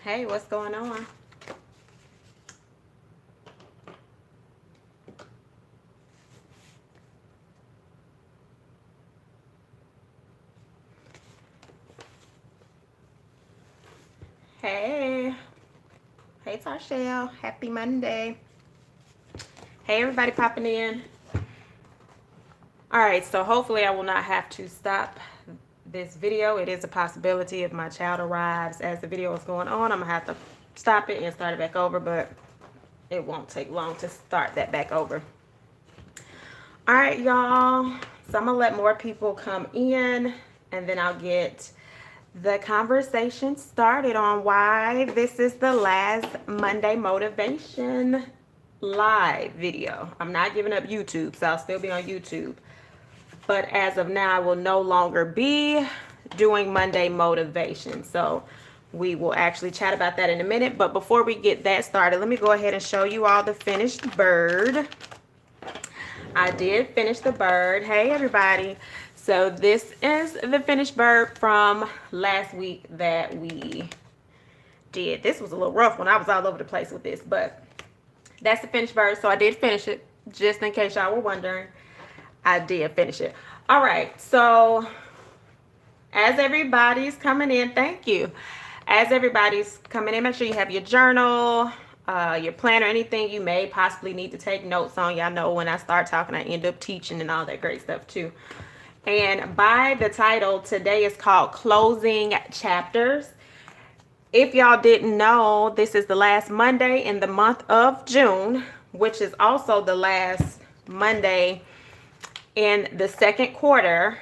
Hey, what's going on? Hey. Hey, Tarshelle. Happy Monday. Hey, everybody popping in. All right, so hopefully I will not have to stop this video. It is a possibility if my child arrives as the video is going on, I'm going to have to stop it and start it back over, but it won't take long to start that back over. All right, y'all. So I'm going to let more people come in, and then I'll get the conversation started on why this is the last Monday motivation live video. I'm not giving up YouTube, so I'll still be on YouTube. But as of now, I will no longer be doing Monday motivation. So we will actually chat about that in a minute. But before we get that started, let me go ahead and show you all the finished bird. I did finish the bird. Hey, everybody. So this is the finished bird from last week that we did. This was a little rough one. I was all over the place with this, but that's the finished bird. So I did finish it, just in case y'all were wondering. I did finish it. All right, so as everybody's coming in, thank you. As everybody's coming in, make sure you have your journal, your planner, anything you may possibly need to take notes on. Y'all know when I start talking, I end up teaching and all that great stuff too. And by the title, today is called Closing Chapters. If y'all didn't know, this is the last Monday in the month of June, which is also the last Monday in the second quarter,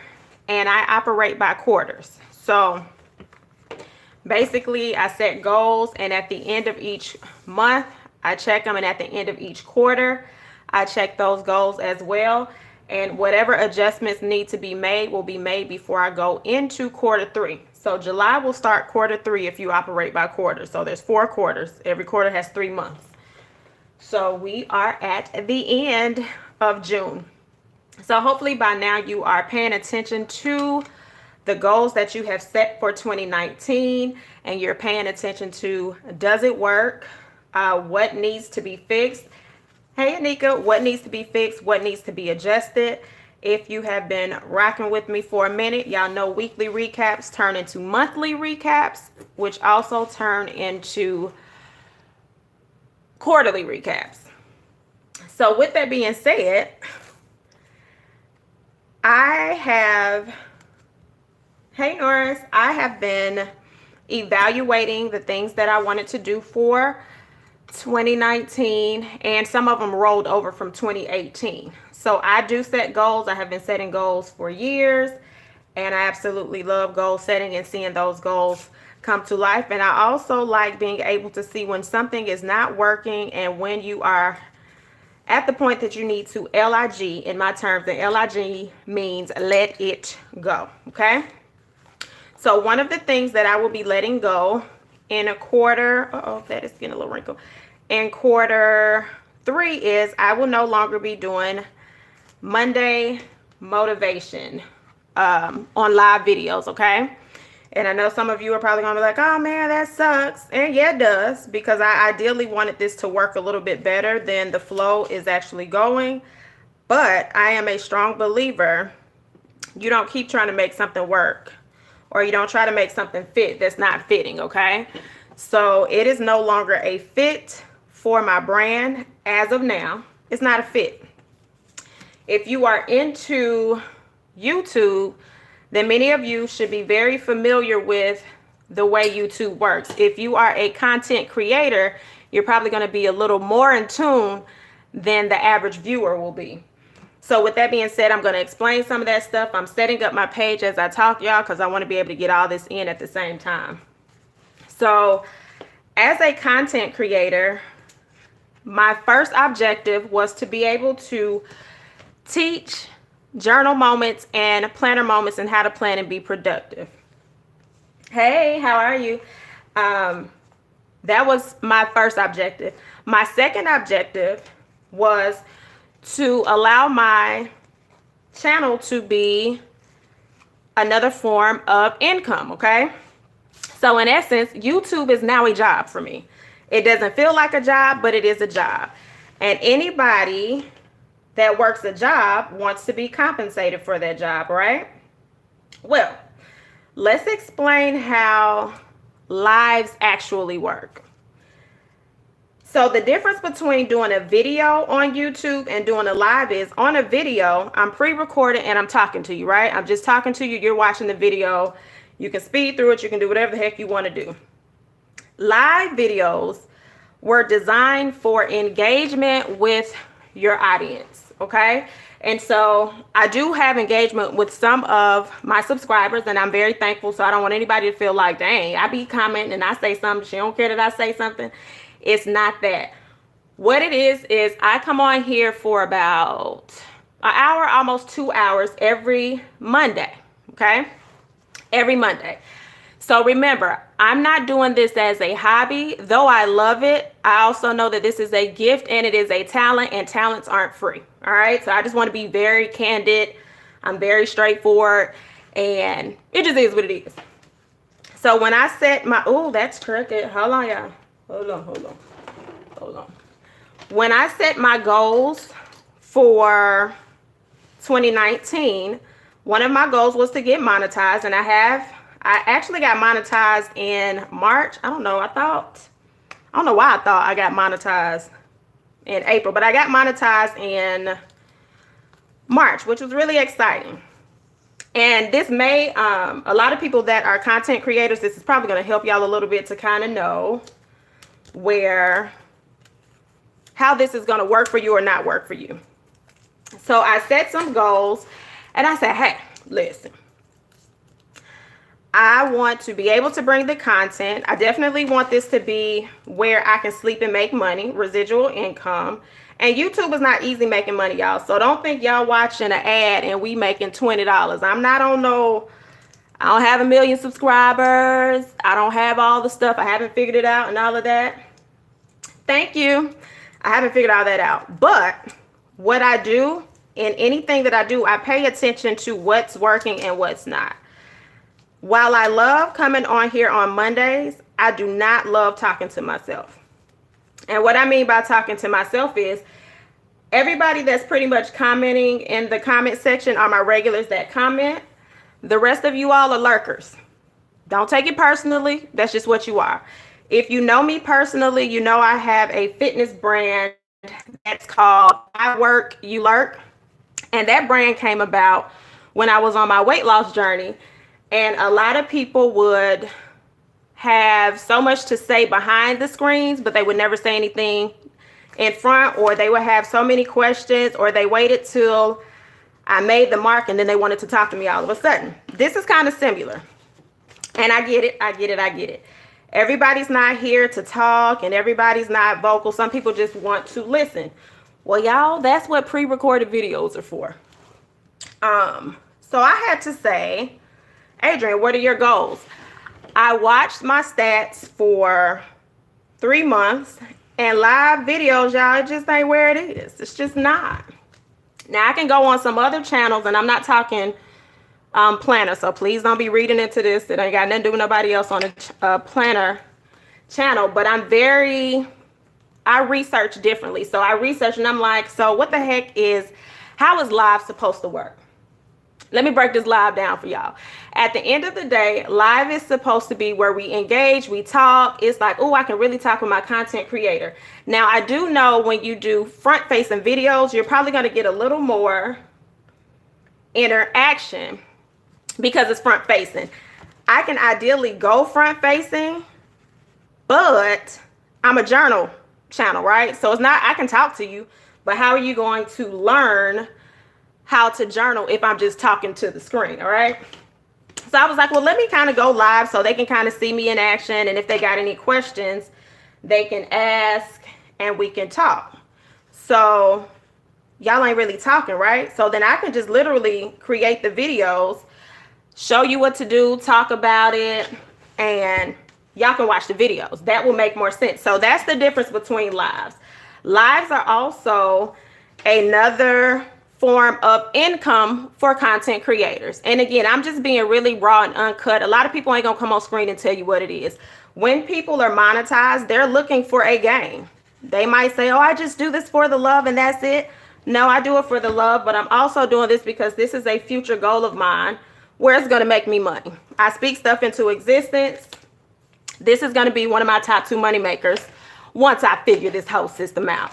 and I operate by quarters. So basically I set goals, and at the end of each month I check them, and at the end of each quarter I check those goals as well, and whatever adjustments need to be made will be made before I go into quarter three. So July will start quarter three if you operate by quarters. So there's 4 quarters. Every quarter has 3 months. So we are at the end of June. So hopefully by now you are paying attention to the goals that you have set for 2019, and you're paying attention to, does it work? What needs to be fixed? Hey, Anika, what needs to be fixed? What needs to be adjusted? If you have been rocking with me for a minute, y'all know weekly recaps turn into monthly recaps, which also turn into quarterly recaps. So with that being said, hey Norris, I have been evaluating the things that I wanted to do for 2019, and some of them rolled over from 2018. So I do set goals. I have been setting goals for years, and I absolutely love goal setting and seeing those goals come to life. And I also like being able to see when something is not working and when you are at the point that you need to LIG. In my terms, the LIG means let it go. Okay. So one of the things that I will be letting go in a quarter, that is getting a little wrinkle, in quarter three is I will no longer be doing Monday motivation on live videos. Okay. And I know some of you are probably gonna be like, oh man, that sucks. And yeah, it does, because I ideally wanted this to work a little bit better than the flow is actually going. But I am a strong believer, you don't keep trying to make something work, or you don't try to make something fit that's not fitting. Okay. So it is no longer a fit for my brand as of now. It's not a fit. If you are into YouTube, then many of you should be very familiar with the way YouTube works. If you are a content creator, you're probably going to be a little more in tune than the average viewer will be. So with that being said, I'm going to explain some of that stuff. I'm setting up my page as I talk, y'all, because I want to be able to get all this in at the same time. So as a content creator, my first objective was to be able to teach journal moments and planner moments and how to plan and be productive. Hey, how are you? That was my first objective. My second objective was to allow my channel to be another form of income. Okay. So in essence, YouTube is now a job for me. It doesn't feel like a job, but it is a job. And anybody that works a job wants to be compensated for that job, right? Well, let's explain how lives actually work. So the difference between doing a video on YouTube and doing a live is on a video, I'm pre-recorded and I'm talking to you, right? I'm just talking to you. You're watching the video. You can speed through it. You can do whatever the heck you want to do. Live videos were designed for engagement with your audience, okay? And so I do have engagement with some of my subscribers, and I'm very thankful. So I don't want anybody to feel like, dang, I be commenting and I say something. She don't care that I say something. It's not that. What it is I come on here for about an hour, almost 2 hours every Monday, okay? Every Monday. So remember, I'm not doing this as a hobby. Though I love it, I also know that this is a gift and it is a talent, and talents aren't free, all right? So I just want to be very candid. I'm very straightforward, and it just is what it is. So when I set my, oh, that's crooked. Hold on, y'all. Hold on. When I set my goals for 2019, one of my goals was to get monetized, and I actually got monetized in March. I don't know why I thought I got monetized in April, but I got monetized in March, which was really exciting. And this may, a lot of people that are content creators, this is probably going to help y'all a little bit to kind of know how this is going to work for you or not work for you. So I set some goals and I said, hey, listen, I want to be able to bring the content. I definitely want this to be where I can sleep and make money, residual income. And YouTube is not easy making money, y'all. So don't think y'all watching an ad and we making $20. I'm not on no, I don't have 1 million subscribers. I don't have all the stuff. I haven't figured it out and all of that. Thank you. I haven't figured all that out. But what I do in anything that I do, I pay attention to what's working and what's not. While I love coming on here on Mondays, I do not love talking to myself. And what I mean by talking to myself is everybody that's pretty much commenting in the comment section are my regulars that comment. The rest of you all are lurkers. Don't take it personally. That's just what you are. If you know me personally, you know I have a fitness brand that's called I Work, You Lurk. And that brand came about when I was on my weight loss journey. And a lot of people would have so much to say behind the screens, but they would never say anything in front, or they would have so many questions, or they waited till I made the mark and then they wanted to talk to me all of a sudden. This is kind of similar. And I get it. Everybody's not here to talk and everybody's not vocal. Some people just want to listen. Well, y'all, that's what pre-recorded videos are for. So I had to say, Adrian, what are your goals? I watched my stats for 3 months, and live videos, y'all, it just ain't where it is. It's just not. Now I can go on some other channels, and I'm not talking planner, so please don't be reading into this. It ain't got nothing to do with nobody else on a planner channel, but I research differently. So I research and I'm like, so what the heck how is live supposed to work? Let me break this live down for y'all. At the end of the day, live is supposed to be where we engage, we talk. It's like, oh, I can really talk with my content creator. Now, I do know when you do front-facing videos, you're probably going to get a little more interaction because it's front-facing. I can ideally go front-facing, but I'm a journal channel, right? So it's not, I can talk to you, but how are you going to learn how to journal if I'm just talking to the screen? All right. So I was like, well, let me kind of go live so they can kind of see me in action. And if they got any questions, they can ask and we can talk. So y'all ain't really talking, right? So then I can just literally create the videos, show you what to do, talk about it, and y'all can watch the videos. That will make more sense. So that's the difference between lives. Lives are also another form of income for content creators. And again, I'm just being really raw and uncut. A lot of people ain't gonna come on screen and tell you what it is. When people are monetized, they're looking for a gain. They might say, oh, I just do this for the love and that's it. No, I do it for the love, but I'm also doing this because this is a future goal of mine where it's gonna make me money. I speak stuff into existence. This is gonna be one of my top 2 money makers once I figure this whole system out.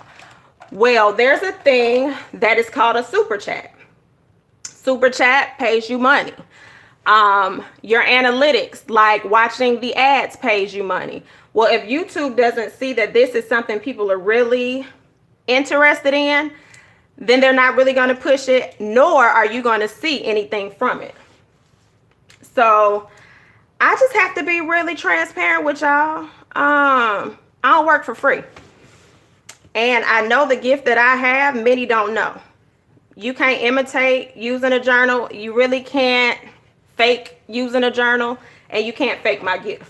Well, there's a thing that is called a super chat. Super chat pays you money. Your analytics, like watching the ads, pays you money. Well, if YouTube doesn't see that this is something people are really interested in, then they're not really going to push it, nor are you going to see anything from it. So I just have to be really transparent with y'all. I don't work for free. And I know the gift that I have, many don't know. You can't imitate using a journal. You really can't fake using a journal, and you can't fake my gift.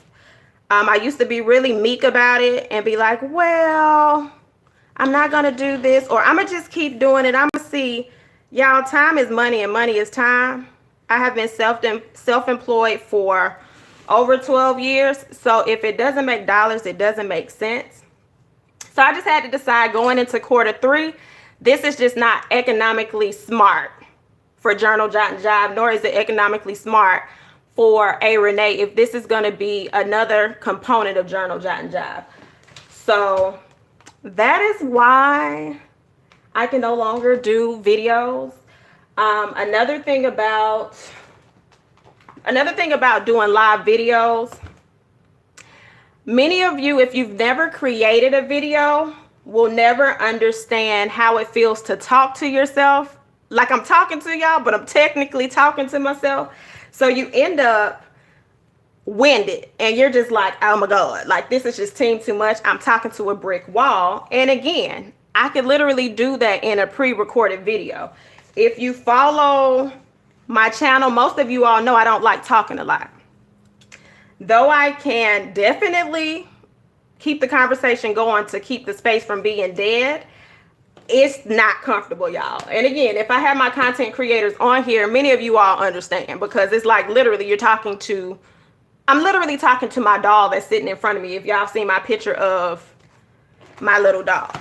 I used to be really meek about it and be like, well, I'm not going to do this, or I'm going to just keep doing it. I'm going to see. Y'all, time is money and money is time. I have been self-employed for over 12 years. So if it doesn't make dollars, it doesn't make sense. So I just had to decide going into Q3, this is just not economically smart for Journal Jot and Jive, nor is it economically smart for a Renee if this is going to be another component of Journal Jot and Jive. So that is why I can no longer do videos. Another thing about doing live videos, many of you, if you've never created a video, will never understand how it feels to talk to yourself. Like I'm talking to y'all, but I'm technically talking to myself. So you end up winded and you're just like, oh my God, like this is just too much. I'm talking to a brick wall. And again, I could literally do that in a pre-recorded video. If you follow my channel, most of you all know I don't like talking a lot. Though I can definitely keep the conversation going to keep the space from being dead, it's not comfortable, y'all. And again, if I have my content creators on here, many of you all understand, because it's like literally I'm literally talking to my doll that's sitting in front of me. If y'all seen my picture of my little doll.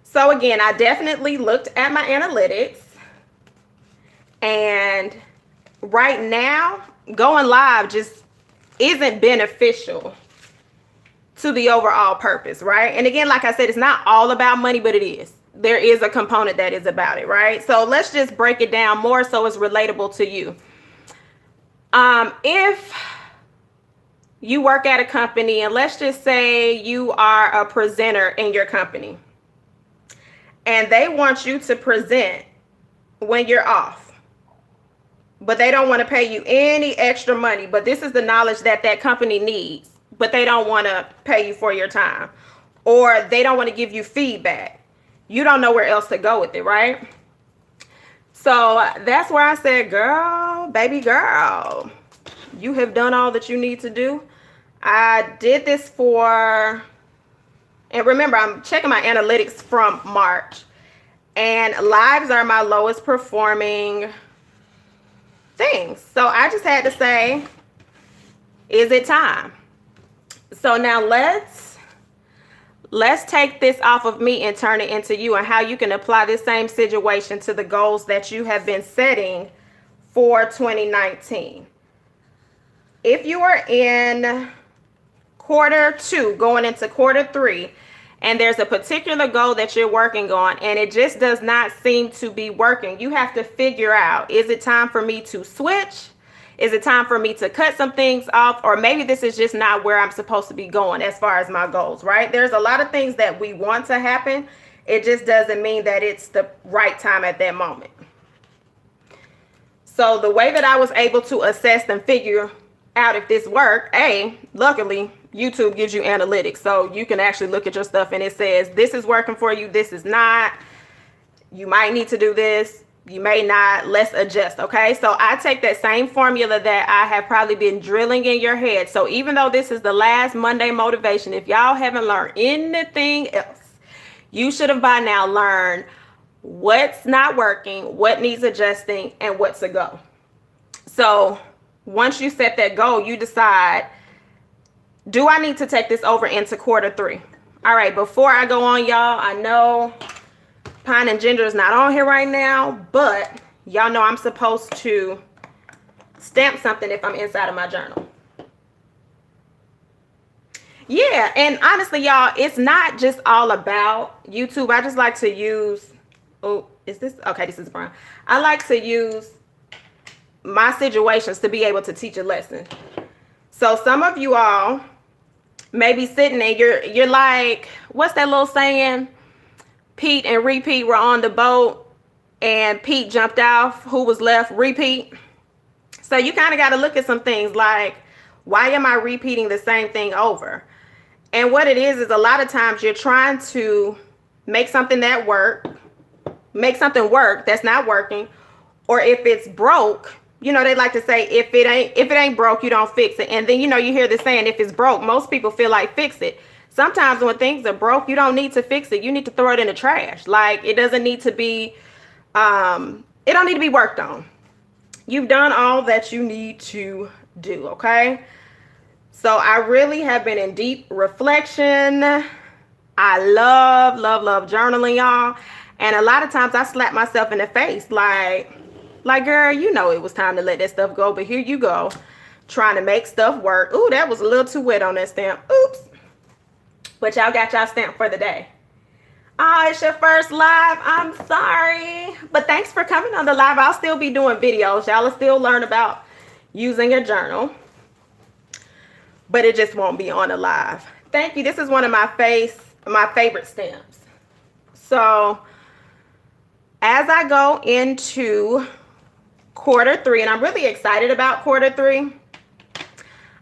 So again, I definitely looked at my analytics, and right now going live just isn't beneficial to the overall purpose, right? And again, like I said, it's not all about money, but it is. There is a component that is about it, right? So let's just break it down more so it's relatable to you. If you work at a company, and let's just say you are a presenter in your company, and they want you to present when you're off, but they don't want to pay you any extra money, but this is the knowledge that that company needs, but they don't want to pay you for your time, or they don't want to give you feedback. You don't know where else to go with it, right? So that's where I said, girl, baby girl, you have done all that you need to do. I did this for, and remember, I'm checking my analytics from March, and lives are my lowest performing things. So I just had to say, is it time? So now let's take this off of me and turn it into you, and how you can apply this same situation to the goals that you have been setting for 2019. If you are in Q2 going into Q3, and there's a particular goal that you're working on and it just does not seem to be working, you have to figure out, is it time for me to switch? Is it time for me to cut some things off? Or maybe this is just not where I'm supposed to be going as far as my goals, right? There's a lot of things that we want to happen. It just doesn't mean that it's the right time at that moment. So the way that I was able to assess and figure out if this worked, luckily YouTube gives you analytics, so you can actually look at your stuff and it says this is working for you, this is not, you might need to do this, you may not, let's adjust. Okay, so I take that same formula that I have probably been drilling in your head. So even though this is the last Monday motivation, if y'all haven't learned anything else, you should have by now learned what's not working, what needs adjusting, and what's a go. So once you set that goal, you decide, do I need to take this over into quarter 3? All right, before I go on, y'all, I know Pine and Ginger is not on here right now, but y'all know I'm supposed to stamp something if I'm inside of my journal. Yeah, and honestly, y'all, it's not just all about YouTube. I just like to use, oh, is this, okay, this is brown. I like to use my situations to be able to teach a lesson. So some of you all may be sitting there, you're like, what's that little saying? Pete and Repeat were on the boat and Pete jumped off. Who was left? Repeat. So you kind of got to look at some things like, why am I repeating the same thing over? And what it is a lot of times you're trying to make something that make something work that's not working. Or if it's broke, you know, they like to say, if it ain't broke, you don't fix it. And then, you know, you hear the saying, if it's broke, most people feel like fix it. Sometimes when things are broke, you don't need to fix it. You need to throw it in the trash. Like, it doesn't need to be, it don't need to be worked on. You've done all that you need to do, okay? So I really have been in deep reflection. I love, love, love journaling, y'all. And a lot of times I slap myself in the face like, girl, you know it was time to let that stuff go, but here you go, trying to make stuff work. Ooh, that was a little too wet on that stamp. Oops. But y'all got y'all stamp for the day. Oh, it's your first live. I'm sorry. But thanks for coming on the live. I'll still be doing videos. Y'all will still learn about using a journal. But it just won't be on a live. Thank you. This is one of my favorite stamps. So as I go into quarter 3, and I'm really excited about quarter 3,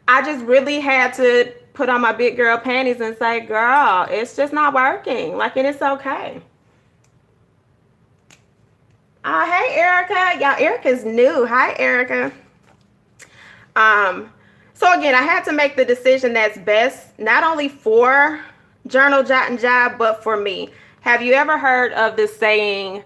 I just really had to put on my big girl panties and say, girl, it's just not working. Like, and it's okay. Hey, Erica. Y'all, Erica's new. Hi, Erica. So again, I had to make the decision that's best, not only for Journal Jot and Jive, but for me. Have you ever heard of this saying,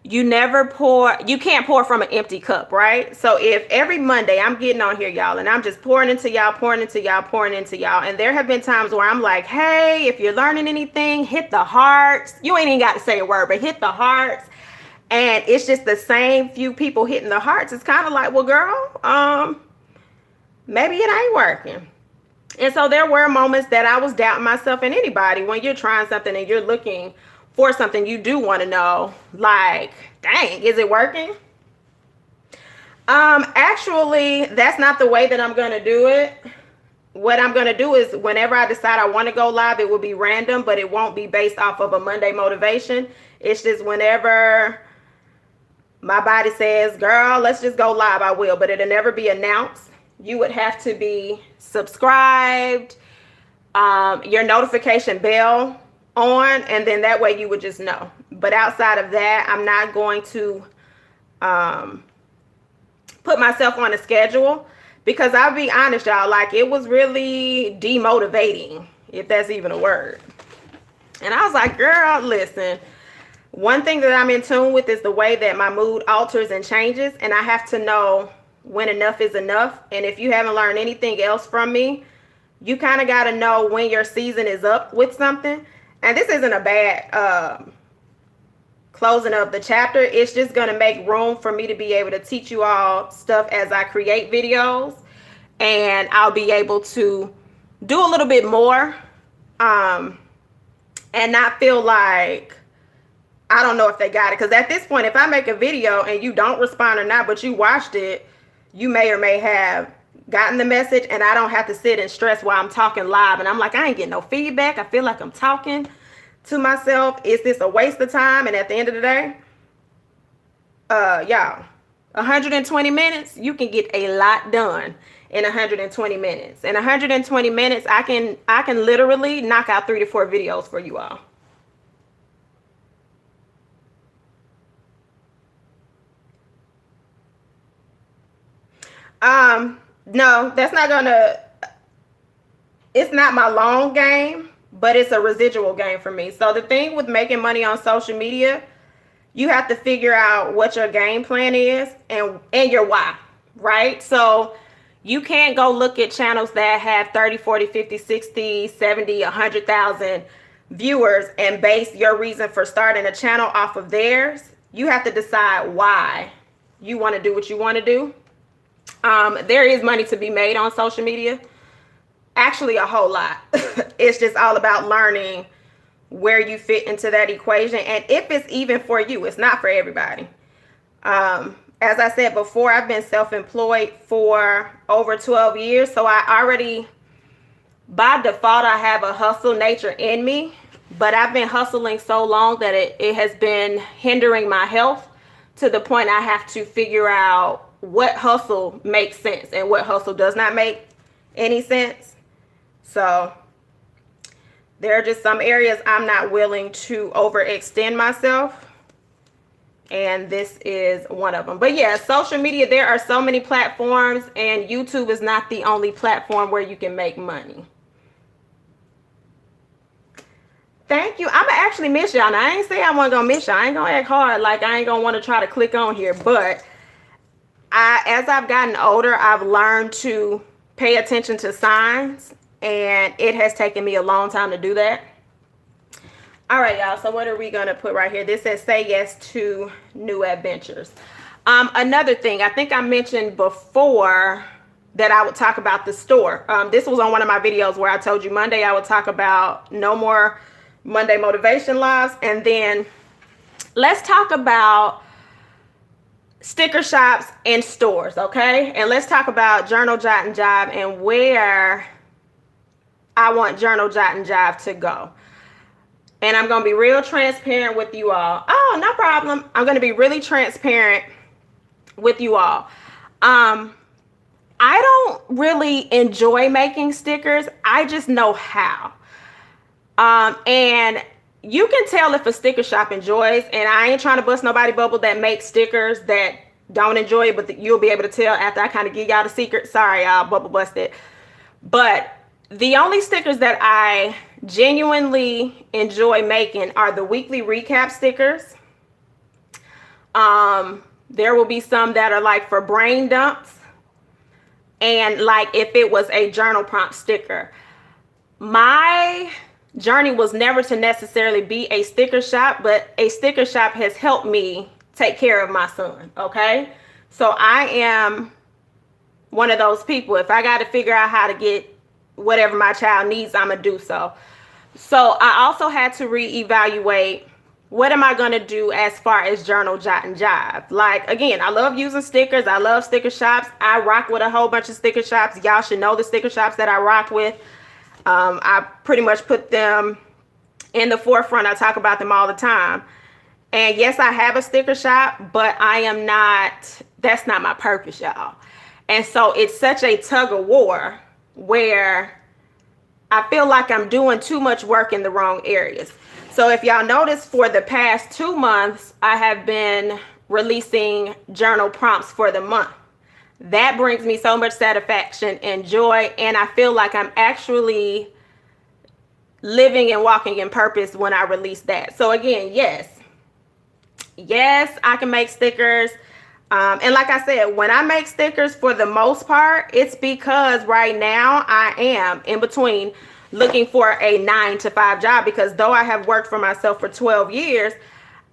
you can't pour from an empty cup, right? So if every Monday I'm getting on here, y'all, and I'm just pouring into y'all, and there have been times where I'm like, hey, if you're learning anything, hit the hearts. You ain't even got to say a word, but hit the hearts. And it's just the same few people hitting the hearts. It's kind of like, well, girl, maybe it ain't working. And so there were moments that I was doubting myself and anybody. When you're trying something and you're looking for something, you do want to know, like, dang, is it working? Actually, that's not the way that I'm going to do it. What I'm going to do is whenever I decide I want to go live, it will be random, but it won't be based off of a Monday motivation. It's just whenever my body says, girl, let's just go live, I will, but it'll never be announced. You would have to be subscribed, your notification bell on, and then that way you would just know. But outside of that, I'm not going to put myself on a schedule, because I'll be honest, y'all, like, it was really demotivating, if that's even a word. And I was like, girl, listen, one thing that I'm in tune with is the way that my mood alters and changes, and I have to know when enough is enough. And if you haven't learned anything else from me, you kind of got to know when your season is up with something. And this isn't a bad closing of the chapter. It's just going to make room for me to be able to teach you all stuff as I create videos, and I'll be able to do a little bit more and not feel like I don't know if they got it. Because at this point, if I make a video and you don't respond or not, but you watched it, you may or may have gotten the message, and I don't have to sit and stress while I'm talking live. And I'm like, I ain't getting no feedback. I feel like I'm talking to myself. Is this a waste of time? And at the end of the day, y'all, 120 minutes, you can get a lot done in 120 minutes. In 120 minutes, I can literally knock out 3 to 4 videos for you all. No, that's not gonna, it's not my long game, but it's a residual game for me. So the thing with making money on social media, you have to figure out what your game plan is and your why, right? So you can't go look at channels that have 30, 40, 50, 60, 70, 100,000 viewers and base your reason for starting a channel off of theirs. You have to decide why you want to do what you want to do. There is money to be made on social media. Actually, a whole lot. It's just all about learning where you fit into that equation, and if it's even for you. It's not for everybody. As I said before, I've been self-employed for over 12 years, so I already, by default, I have a hustle nature in me, but I've been hustling so long that it has been hindering my health to the point I have to figure out what hustle makes sense and what hustle does not make any sense. So there are just some areas I'm not willing to overextend myself, and this is one of them. But yeah, social media, there are so many platforms, and YouTube is not the only platform where you can make money. Thank you. I'ma actually miss y'all. Now, I ain't say I wasn't gonna miss y'all. I ain't gonna act hard like I ain't gonna want to try to click on here, but as I've gotten older, I've learned to pay attention to signs, and it has taken me a long time to do that. All right, y'all. So what are we going to put right here? This says, say yes to new adventures. Another thing, I think I mentioned before that I would talk about the store. This was on one of my videos where I told you Monday I would talk about no more Monday motivation lives. And then let's talk about sticker shops and stores, okay? And let's talk about Journal Jot and Jive and where I want Journal Jot and Jive to go. And I'm going to be real transparent with you all. Oh, no problem. I'm going to be really transparent with you all. I don't really enjoy making stickers. I just know how. And you can tell if a sticker shop enjoys, and I ain't trying to bust nobody bubble that makes stickers that don't enjoy it, but you'll be able to tell after I kind of give y'all the secret. Sorry, y'all, bubble busted. But the only stickers that I genuinely enjoy making are the weekly recap stickers. There will be some that are like for brain dumps, and like if it was a journal prompt sticker. My journey was never to necessarily be a sticker shop, but a sticker shop has helped me take care of my son, okay? So I am one of those people. If I got to figure out how to get whatever my child needs, I'm gonna do so. So I also had to reevaluate, what am I gonna do as far as Journal Jot and Jive? Like, again, I love using stickers. I love sticker shops. I rock with a whole bunch of sticker shops. Y'all should know the sticker shops that I rock with. I pretty much put them in the forefront. I talk about them all the time. And yes, I have a sticker shop, but that's not my purpose, y'all. And so it's such a tug of war where I feel like I'm doing too much work in the wrong areas. So if y'all notice, for the past 2 months, I have been releasing journal prompts for the month. That brings me so much satisfaction and joy, and I feel like I'm actually living and walking in purpose when I release that. So again, yes, I can make stickers. And like I said, when I make stickers, for the most part, it's because right now I am in between looking for a 9-to-5 job, because though I have worked for myself for 12 years,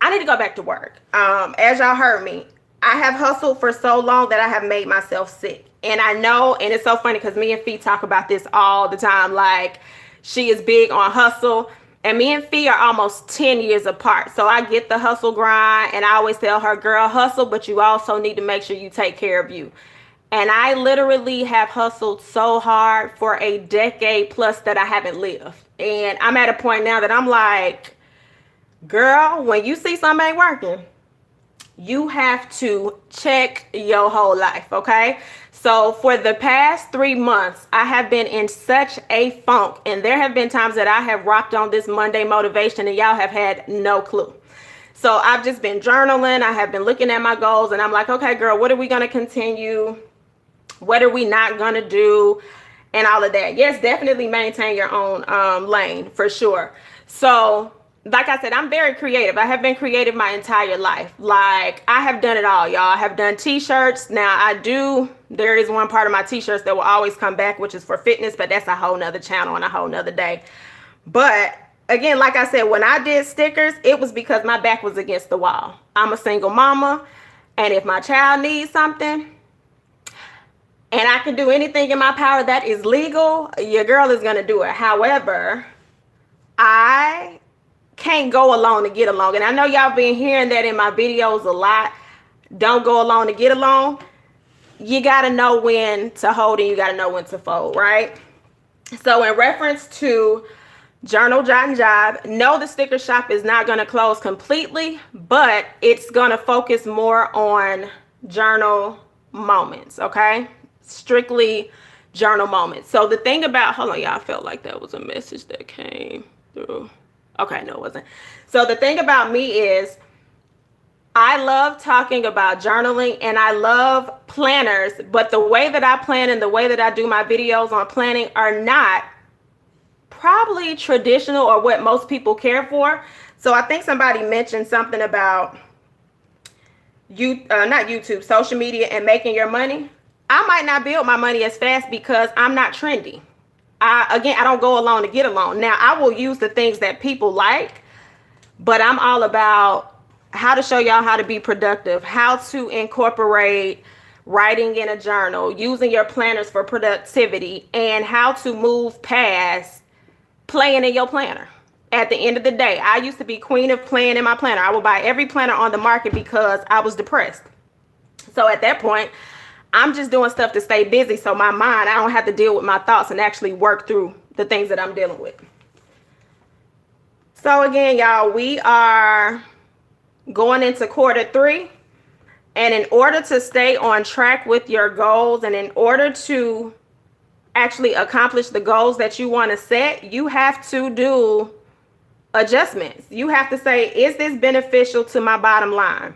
I need to go back to work. As y'all heard me, I have hustled for so long that I have made myself sick. And I know, and it's so funny because me and Fee talk about this all the time. Like, she is big on hustle, and me and Fee are almost 10 years apart. So I get the hustle grind, and I always tell her, girl, hustle, but you also need to make sure you take care of you. And I literally have hustled so hard for a decade plus that I haven't lived. And I'm at a point now that I'm like, girl, when you see something ain't working, you have to check your whole life, okay? So for the past 3 months, I have been in such a funk, and there have been times that I have rocked on this Monday motivation and y'all have had no clue. So I've just been journaling. I have been looking at my goals, and I'm like, okay, girl, what are we going to continue? What are we not going to do? And all of that. Yes, definitely maintain your own lane for sure. So like I said, I'm very creative. I have been creative my entire life. Like, I have done it all, y'all. I have done t-shirts. Now, there is one part of my t-shirts that will always come back, which is for fitness, but that's a whole nother channel and a whole nother day. But again, like I said, when I did stickers, it was because my back was against the wall. I'm a single mama, and if my child needs something, and I can do anything in my power that is legal, your girl is going to do it. However, I can't go along to get along. And I know y'all been hearing that in my videos a lot. Don't go along to get along. You got to know when to hold and you got to know when to fold, right? So in reference to Journal Jot and Jive, no, the sticker shop is not going to close completely, but it's going to focus more on journal moments, okay? Strictly journal moments. So the thing about, hold on, y'all, I felt like that was a message that came through. Okay, no, it wasn't. So the thing about me is I love talking about journaling and I love planners, but the way that I plan and the way that I do my videos on planning are not probably traditional or what most people care for. So I think somebody mentioned something about not YouTube, social media and making your money. I might not build my money as fast because I'm not trendy. I don't go along to get along. Now, I will use the things that people like, but I'm all about how to show y'all how to be productive, how to incorporate writing in a journal, using your planners for productivity, and how to move past playing in your planner. At the end of the day, I used to be queen of playing in my planner. I would buy every planner on the market because I was depressed. So at that point, I'm just doing stuff to stay busy. So my mind, I don't have to deal with my thoughts and actually work through the things that I'm dealing with. So again, y'all, we are going into Q3. And in order to stay on track with your goals and in order to actually accomplish the goals that you want to set, you have to do adjustments. You have to say, is this beneficial to my bottom line?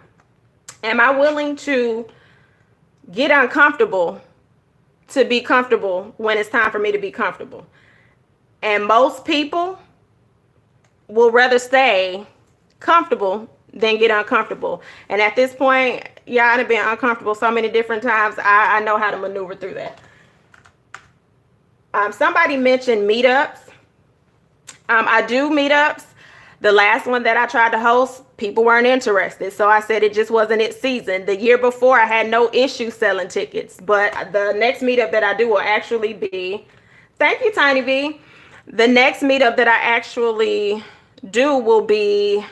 Am I willing to get uncomfortable to be comfortable when it's time for me to be comfortable? And most people will rather stay comfortable than get uncomfortable. And at this point, y'all have been uncomfortable so many different times. I know how to maneuver through that. Somebody mentioned meetups. I do meetups. The last one that I tried to host, people weren't interested. So I said it just wasn't its season. The year before, I had no issue selling tickets. But the next meetup that I do will actually be, thank you, Tiny V. The next meetup that I actually do will be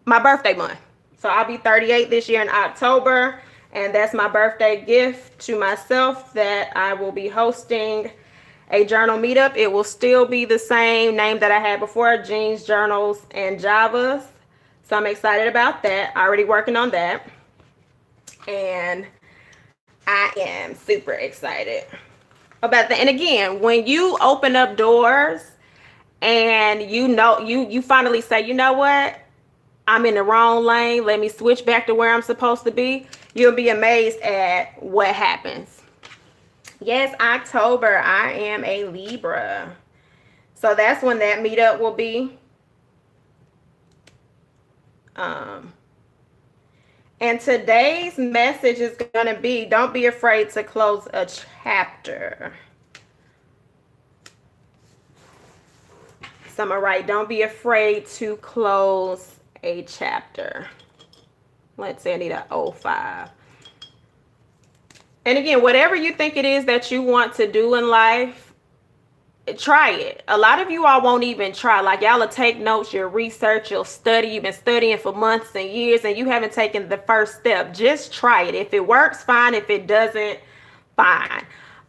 my birthday month. So I'll be 38 this year in October. And that's my birthday gift to myself that I will be hosting a journal meetup. It will still be the same name that I had before, Jeans, Journals, and Javas. So I'm excited about that. Already working on that. And I am super excited about that. And again, when you open up doors and you finally say, you know what? I'm in the wrong lane. Let me switch back to where I'm supposed to be. You'll be amazed at what happens. Yes, October, I am a Libra. So that's when that meetup will be. And today's message is going to be, don't be afraid to close a chapter. So I'm going to write, don't be afraid to close a chapter. Let's say I need an 05. And again, whatever you think it is that you want to do in life, try it. A lot of you all won't even try. Like, y'all will take notes, you'll research, you'll study. You've been studying for months and years and you haven't taken the first step. Just try it. If it works, fine. If it doesn't, fine.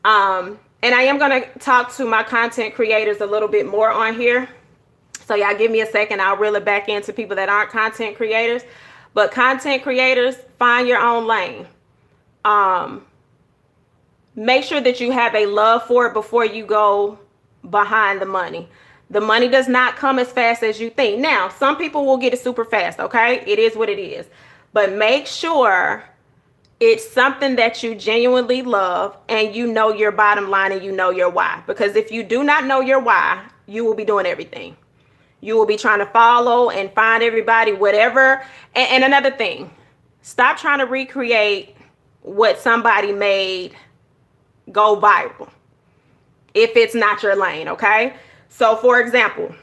And I am going to talk to my content creators a little bit more on here. So y'all give me a second. I'll reel it back into people that aren't content creators. But content creators, find your own lane. Make sure that you have a love for it before you go behind the money. The money does not come as fast as you think. Now, some people will get it super fast, okay? It is what it is. But make sure it's something that you genuinely love and you know your bottom line and you know your why. Because if you do not know your why, you will be doing everything. You will be trying to follow and find everybody, whatever. And another thing, stop trying to recreate what somebody made go viral if it's not your lane, okay? So for example,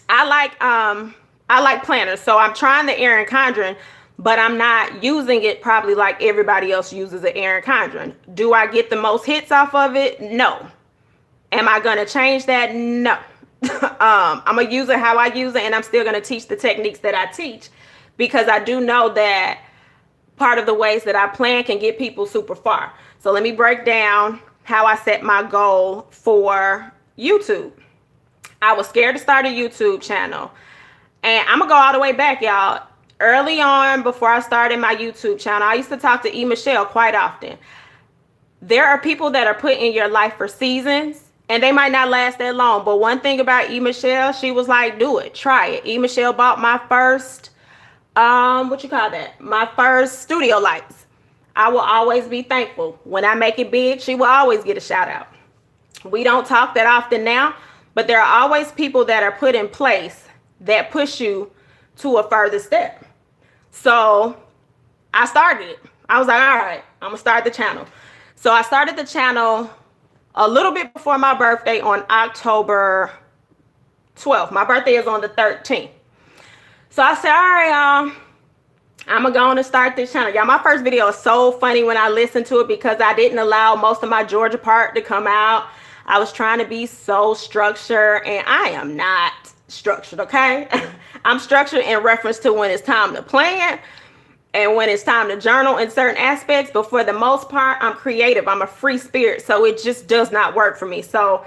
I like planners, so I'm trying the Erin Condren, but I'm not using it probably like everybody else uses an Erin Condren. Do I get the most hits off of it? No. Am I gonna change that? No. I'm gonna use it how I use it, and I'm still gonna teach the techniques that I teach, because I do know that part of the ways that I plan can get people super far. So let me break down how I set my goal for YouTube. I was scared to start a YouTube channel, and I'm gonna go all the way back, y'all. Early on, before I started my YouTube channel, I used to talk to E. Michelle quite often. There are people that are put in your life for seasons, and they might not last that long. But one thing about E. Michelle, she was like, do it, try it. E. Michelle bought my first, my first studio lights. I will always be thankful. When I make it big, she will always get a shout out. We don't talk that often now, but there are always people that are put in place that push you to a further step. So I started it. I was like, all right, I'm gonna start the channel. So I started the channel a little bit before my birthday on October 12th. My birthday is on the 13th. So I said, all right, y'all, I'm gonna go on and start this channel. Y'all, my first video is so funny when I listened to it, because I didn't allow most of my Georgia part to come out. I was trying to be so structured, and I am not structured, okay? I'm structured in reference to when it's time to plan and when it's time to journal in certain aspects, but for the most part, I'm creative. I'm a free spirit, so it just does not work for me. So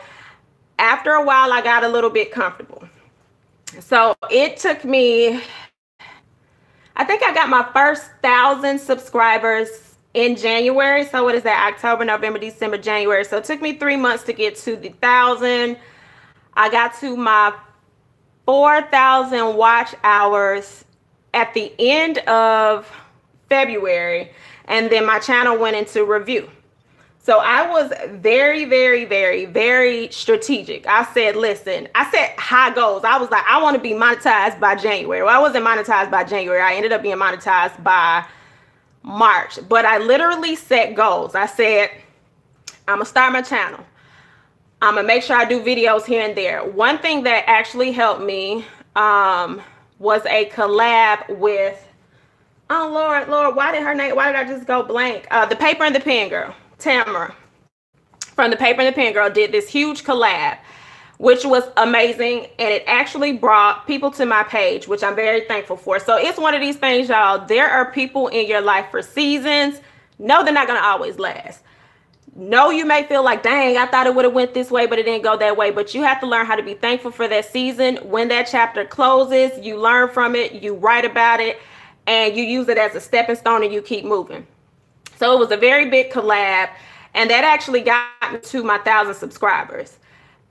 after a while, I got a little bit comfortable. So it took me, I think I got my first 1,000 subscribers in January. So what is that? October, November, December, January. So it took me 3 months to get to the 1,000. I got to my 4,000 watch hours at the end of February, and then my channel went into review. So I was very, very, very, very strategic. I said, listen, I set high goals. I was like, I want to be monetized by January. Well, I wasn't monetized by January. I ended up being monetized by March, but I literally set goals. I said, I'm gonna start my channel. I'm gonna make sure I do videos here and there. One thing that actually helped me was a collab with, oh Lord, why did I just go blank? The Paper and the Pen girl, Tamara from the Paper and the Pen girl did this huge collab, which was amazing, and it actually brought people to my page, which I'm very thankful for. So it's one of these things, y'all. There are people in your life for seasons. No, they're not gonna always last. No, you may feel like, dang, I thought it would have went this way, but it didn't go that way. But you have to learn how to be thankful for that season. When that chapter closes, you learn from it, you write about it, and you use it as a stepping stone, and you keep moving. So it was a very big collab, and that actually got me to my 1,000 subscribers.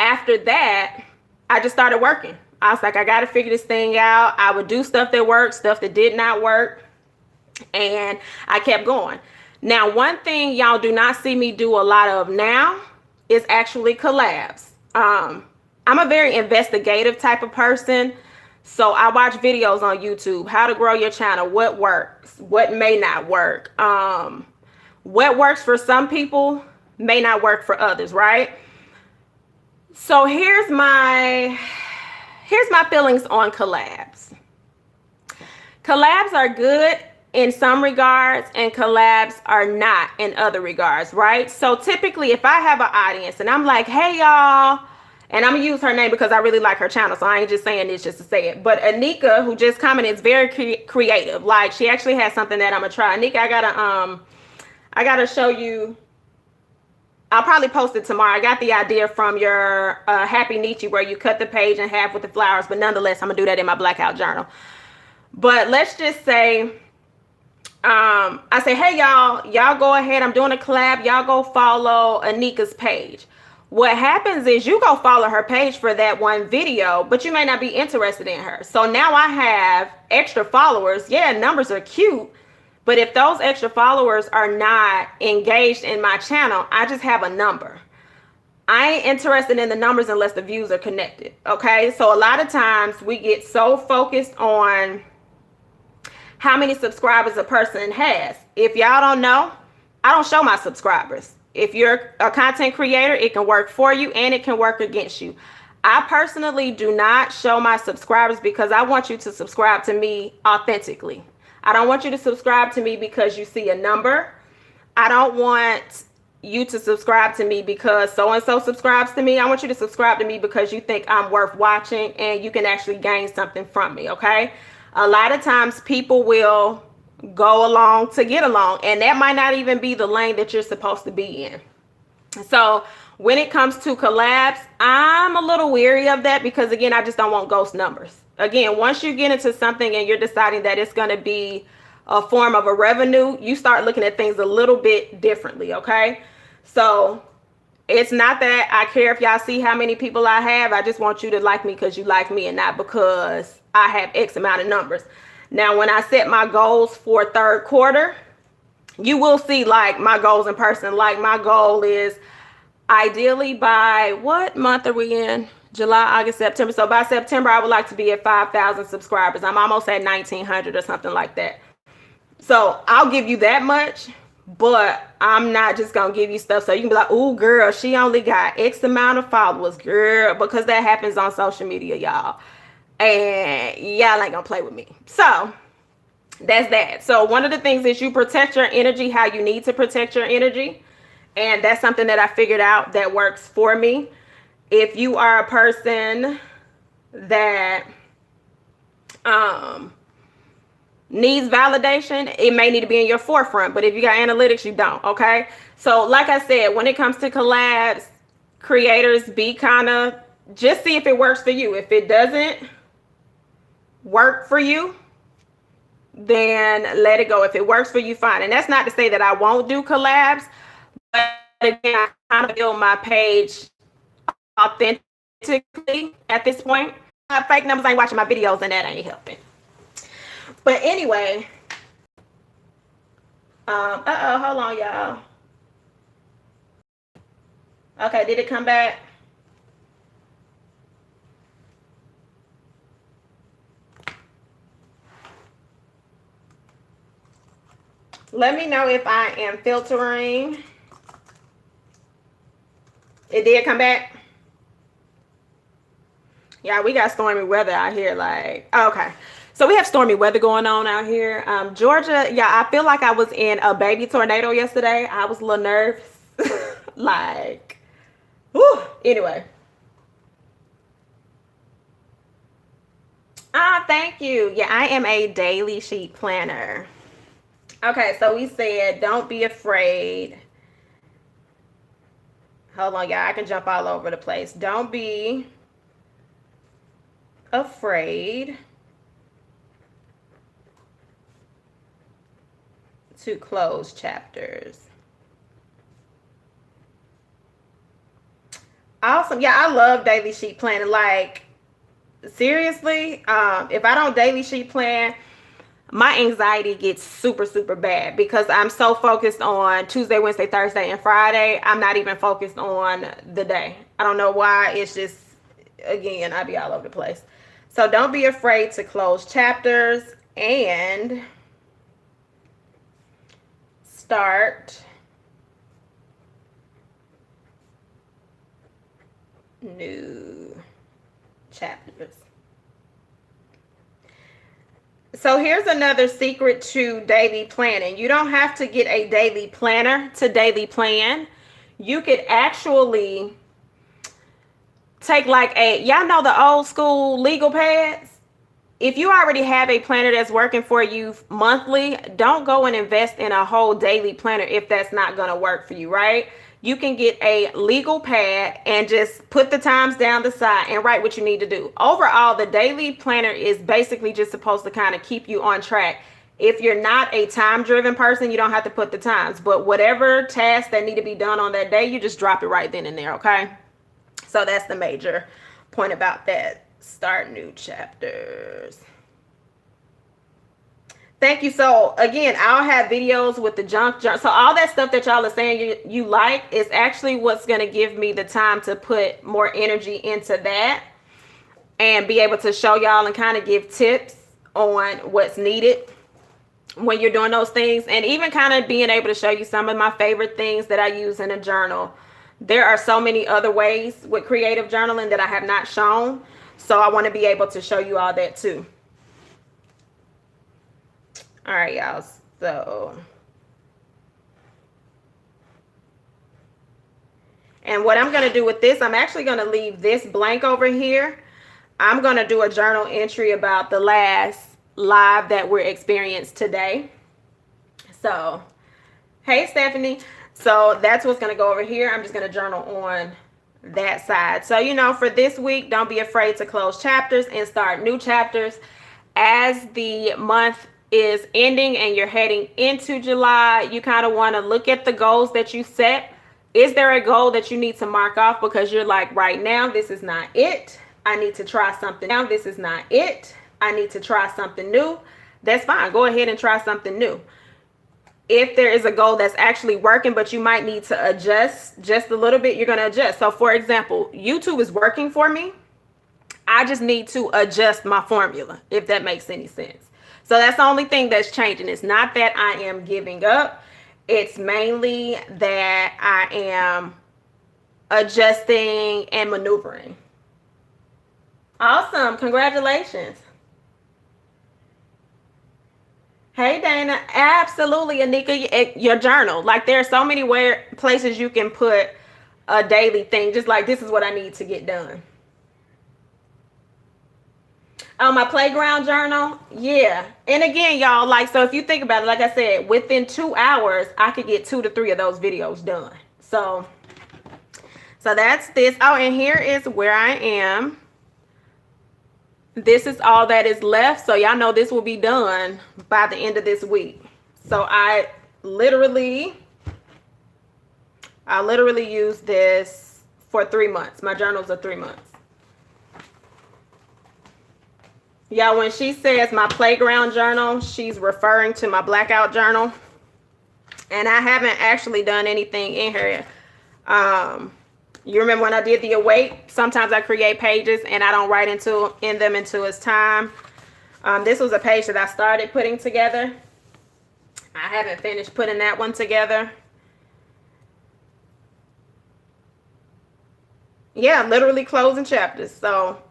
After that, I just started working. I was like, I got to figure this thing out. I would do stuff that worked, stuff that did not work, and I kept going. Now, one thing y'all do not see me do a lot of now is actually collabs. I'm a very investigative type of person. So I watch videos on YouTube, how to grow your channel, what works, what may not work. What works for some people may not work for others, right? So here's my feelings on collabs. Collabs are good in some regards, and collabs are not in other regards, right? So typically, if I have an audience and I'm like, hey y'all, and I'm gonna use her name because I really like her channel, so I ain't just saying this just to say it, but Anika, who just commented, is very creative. Like, she actually has something that I'm gonna try. Anika, I gotta show you. I'll probably post it tomorrow. I got the idea from your Happy Nietzsche, where you cut the page in half with the flowers, but nonetheless, I'm gonna do that in my blackout journal. But let's just say, I say, hey y'all go ahead, I'm doing a collab, y'all go follow Anika's page. What happens is you go follow her page for that one video, but you may not be interested in her. So now I have extra followers. Yeah, numbers are cute, but if those extra followers are not engaged in my channel, I just have a number. I ain't interested in the numbers unless the views are connected. Okay. So a lot of times we get so focused on how many subscribers a person has. If y'all don't know, I don't show my subscribers. If you're a content creator, it can work for you and it can work against you. I personally do not show my subscribers because I want you to subscribe to me authentically. I don't want you to subscribe to me because you see a number. I don't want you to subscribe to me because so-and-so subscribes to me. I want you to subscribe to me because you think I'm worth watching and you can actually gain something from me, okay? A lot of times people will go along to get along, and that might not even be the lane that you're supposed to be in. So when it comes to collabs, I'm a little weary of that because, again, I just don't want ghost numbers. Again, once you get into something and you're deciding that it's going to be a form of a revenue, you start looking at things a little bit differently, okay? So it's not that I care if y'all see how many people I have. I just want you to like me because you like me and not because I have X amount of numbers. Now, when I set my goals for third quarter, you will see like my goals in person. Like my goal is ideally by what month are we in? July, August, September. So by September, I would like to be at 5,000 subscribers. I'm almost at 1,900 or something like that. So I'll give you that much, but I'm not just going to give you stuff so you can be like, ooh, girl, she only got X amount of followers, girl, because that happens on social media, y'all. And y'all ain't going to play with me. So that's that. So one of the things is you protect your energy how you need to protect your energy. And that's something that I figured out that works for me. If you are a person that needs validation, it may need to be in your forefront. But if you got analytics, you don't. Okay. So like I said, when it comes to collabs, creators, be kind of just see if it works for you. If it doesn't work for you, then let it go. If it works for you, fine. And that's not to say that I won't do collabs, but again, I kind of build my page authentically at this point. Fake numbers ain't watching my videos and that ain't helping. But anyway, hold on, y'all. Okay, did it come back? Let me know if I am filtering. It did come back. Yeah, we got stormy weather out here. Like, okay. So we have stormy weather going on out here. Georgia, yeah, I feel like I was in a baby tornado yesterday. I was a little nervous. Like, whew. Anyway. Thank you. Yeah, I am a daily sheet planner. Okay, so we said don't be afraid. Hold on, y'all. I can jump all over the place. Don't be afraid to close chapters. Awesome. Yeah, I love daily sheet planning. Like, seriously, if I don't daily sheet plan, my anxiety gets super, super bad because I'm so focused on Tuesday, Wednesday, Thursday, and Friday. I'm not even focused on the day. I don't know why. It's just, again, I be all over the place. So don't be afraid to close chapters and start new chapters. So here's another secret to daily planning. You don't have to get a daily planner to daily plan. You could actually take like y'all know the old school legal pads? If you already have a planner that's working for you monthly, don't go and invest in a whole daily planner if that's not going to work for you, right? You can get a legal pad and just put the times down the side and write what you need to do. Overall, the daily planner is basically just supposed to kind of keep you on track. If you're not a time-driven person, you don't have to put the times. But whatever tasks that need to be done on that day, you just drop it right then and there, okay? So that's the major point about that. Start new chapters. Thank you. So again, I'll have videos with the junk journal. So all that stuff that y'all are saying you like is actually what's going to give me the time to put more energy into that and be able to show y'all and kind of give tips on what's needed when you're doing those things, and even kind of being able to show you some of my favorite things that I use in a journal. There are so many other ways with creative journaling that I have not shown, so I want to be able to show you all that too. All right, y'all. So, and what I'm going to do with this, I'm actually going to leave this blank over here. I'm going to do a journal entry about the last live that we're experienced today. So, hey, Stephanie. So that's what's going to go over here. I'm just going to journal on that side. So, you know, for this week, don't be afraid to close chapters and start new chapters. As the month is ending and you're heading into July, you kind of want to look at the goals that you set. Is there a goal that you need to mark off because you're like, right now, this is not it. I need to try something. Now, this is not it. I need to try something new. That's fine. Go ahead and try something new. If there is a goal that's actually working, but you might need to adjust just a little bit, you're going to adjust. So, for example, YouTube is working for me. I just need to adjust my formula, if that makes any sense. So that's the only thing that's changing. It's not that I am giving up. It's mainly that I am adjusting and maneuvering. Awesome. Congratulations. Hey, Dana. Absolutely, Anika. Your journal. Like, there are so many places you can put a daily thing. Just like, this is what I need to get done. Oh, my playground journal. Yeah. And again, y'all, like, so if you think about it, like I said, within 2 hours, I could get 2 to 3 of those videos done. So that's this. Oh, and here is where I am. This is all that is left. So y'all know this will be done by the end of this week. So I literally use this for 3 months. My journals are 3 months. Yeah, when she says my playground journal, she's referring to my blackout journal. And I haven't actually done anything in here. You remember when I did the awake? Sometimes I create pages and I don't write in them until it's time. This was a page that I started putting together. I haven't finished putting that one together. Yeah, literally closing chapters. So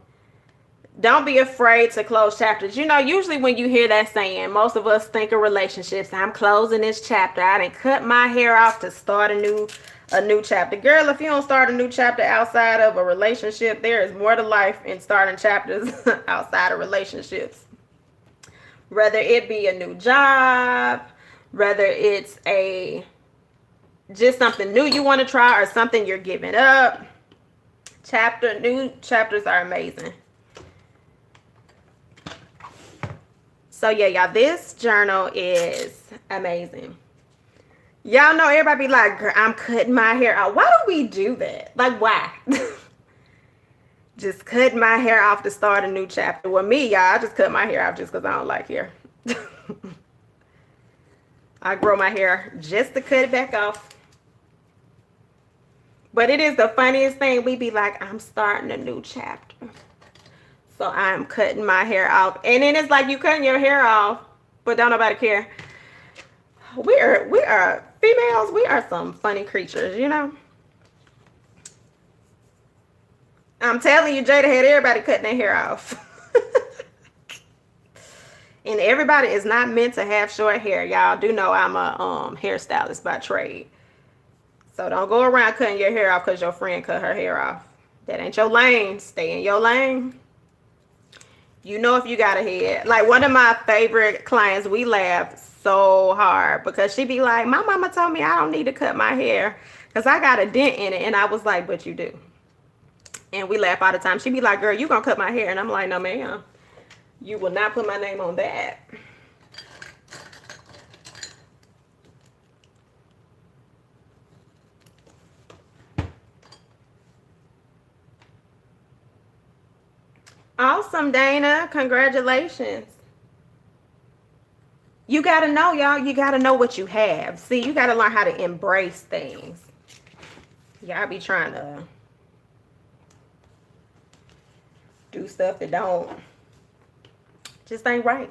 don't be afraid to close chapters. You know, usually when you hear that saying, most of us think of relationships. I'm closing this chapter. I didn't cut my hair off to start a new chapter. Girl, if you don't start a new chapter outside of a relationship, there is more to life in starting chapters outside of relationships. Whether it be a new job, whether it's just something new you want to try or something you're giving up. New chapters are amazing. So yeah, y'all, this journal is amazing. Y'all know everybody be like, girl, I'm cutting my hair out. Why do we do that? Like, why? Just cutting my hair off to start a new chapter. Well, me, y'all, I just cut my hair off just because I don't like hair. I grow my hair just to cut it back off. But it is the funniest thing. We be like, I'm starting a new chapter. So I'm cutting my hair off. And then it's like you cutting your hair off, but don't nobody care. We are females. We are some funny creatures, you know. I'm telling you, Jada had everybody cutting their hair off. And everybody is not meant to have short hair. Y'all do know I'm a hairstylist by trade. So don't go around cutting your hair off because your friend cut her hair off. That ain't your lane. Stay in your lane. You know if you got a head. Like one of my favorite clients, we laugh so hard because she be like, my mama told me I don't need to cut my hair because I got a dent in it. And I was like, but you do. And we laugh all the time. She be like, girl, you gonna cut my hair? And I'm like, no, ma'am. You will not put my name on that. Awesome, Dana. Congratulations. You got to know, y'all. You got to know what you have. See, you got to learn how to embrace things. Y'all be trying to do stuff that just ain't right.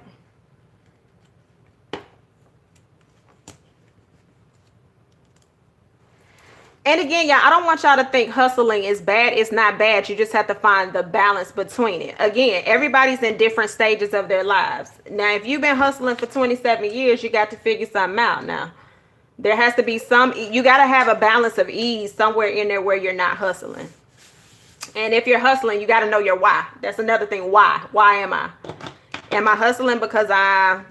And again, y'all, I don't want y'all to think hustling is bad. It's not bad. You just have to find the balance between it. Again, everybody's in different stages of their lives. Now, if you've been hustling for 27 years, you got to figure something out now. There has to be you got to have a balance of ease somewhere in there where you're not hustling. And if you're hustling, you got to know your why. That's another thing. Why? Why am I? Am I hustling because I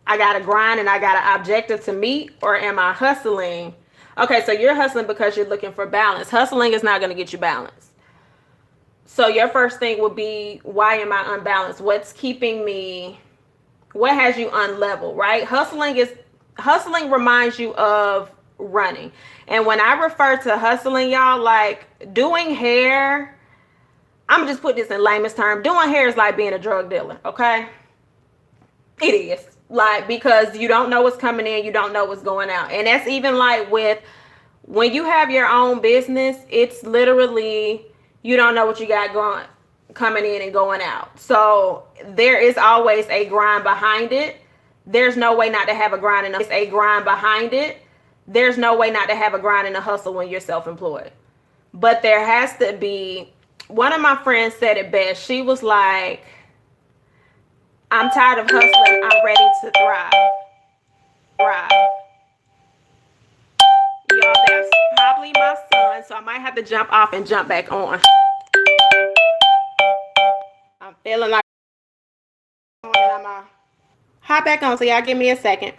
got to grind and I got an objective to meet? Or am I hustling? Okay, so you're hustling because you're looking for balance. Hustling is not going to get you balance. So your first thing will be, why am I unbalanced? What's keeping me? What has you unlevel, right? Hustling reminds you of running. And when I refer to hustling, y'all, like doing hair, I'm just put this in layman's term. Doing hair is like being a drug dealer, okay? It is. Like, because you don't know what's coming in, you don't know what's going out. And that's even like when you have your own business, it's literally, you don't know what you got coming in and going out. So there is always a grind behind it. There's no way not to have a grind and a grind behind it. There's no way not to have a grind and a hustle when you're self-employed. But there has to be, one of my friends said it best. She was like, I'm tired of hustling. I'm ready to thrive. Y'all, that's probably my son, so I might have to jump off and jump back on. I'm feeling like I'm gonna hop back on, so y'all give me a second.